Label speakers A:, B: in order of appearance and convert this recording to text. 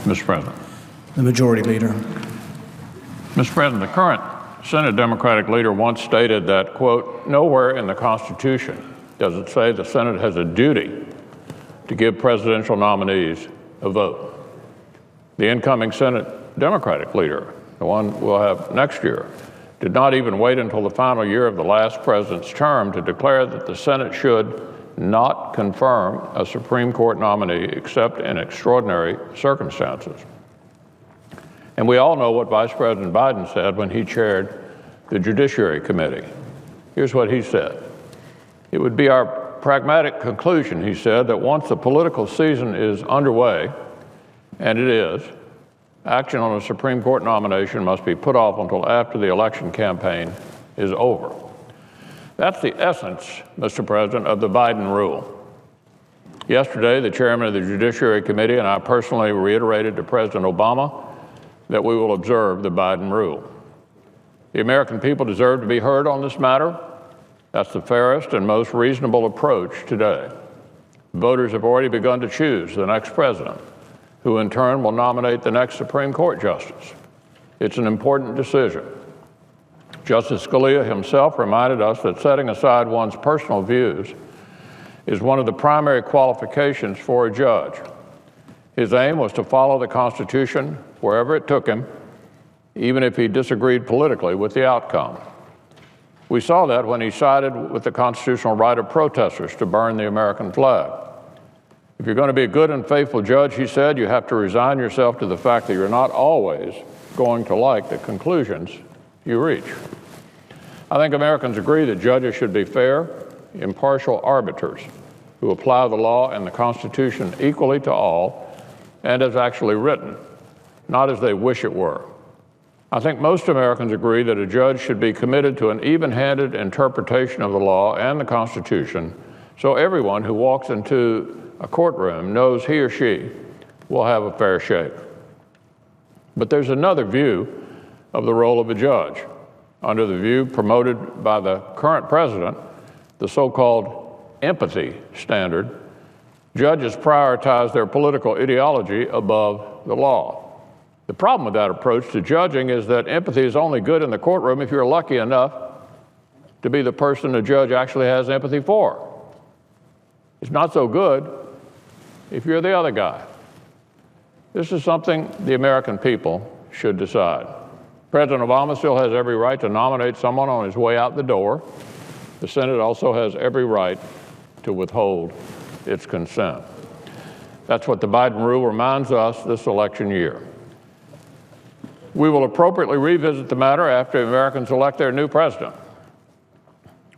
A: Mr. President.
B: The Majority Leader.
A: Mr. President, the current Senate Democratic leader once stated that, quote, nowhere in the Constitution does it say the Senate has a duty to give presidential nominees a vote. The incoming Senate Democratic leader, the one we'll have next year, did not even wait until the final year of the last president's term to declare that the Senate should not confirm a Supreme Court nominee except in extraordinary circumstances. And we all know what Vice President Biden said when he chaired the Judiciary Committee. Here's what he said. It would be our pragmatic conclusion, he said, that once the political season is underway, and it is, action on a Supreme Court nomination must be put off until after the election campaign is over. That's the essence, Mr. President, of the Biden rule. Yesterday, the chairman of the Judiciary Committee and I personally reiterated to President Obama that we will observe the Biden rule. The American people deserve to be heard on this matter. That's the fairest and most reasonable approach today. Voters have already begun to choose the next president, who in turn will nominate the next Supreme Court justice. It's an important decision. Justice Scalia himself reminded us that setting aside one's personal views is one of the primary qualifications for a judge. His aim was to follow the Constitution wherever it took him, even if he disagreed politically with the outcome. We saw that when he sided with the constitutional right of protesters to burn the American flag. If you're going to be a good and faithful judge, he said, you have to resign yourself to the fact that you're not always going to like the conclusions you reach. I think Americans agree that judges should be fair, impartial arbiters who apply the law and the Constitution equally to all and as actually written, not as they wish it were. I think most Americans agree that a judge should be committed to an even-handed interpretation of the law and the Constitution, so everyone who walks into a courtroom knows he or she will have a fair shake. But there's another view of the role of a judge. Under the view promoted by the current president, the so-called empathy standard, judges prioritize their political ideology above the law. The problem with that approach to judging is that empathy is only good in the courtroom if you're lucky enough to be the person the judge actually has empathy for. It's not so good if you're the other guy. This is something the American people should decide. President Obama still has every right to nominate someone on his way out the door. The Senate also has every right to withhold its consent. That's what the Biden rule reminds us this election year. We will appropriately revisit the matter after Americans elect their new president.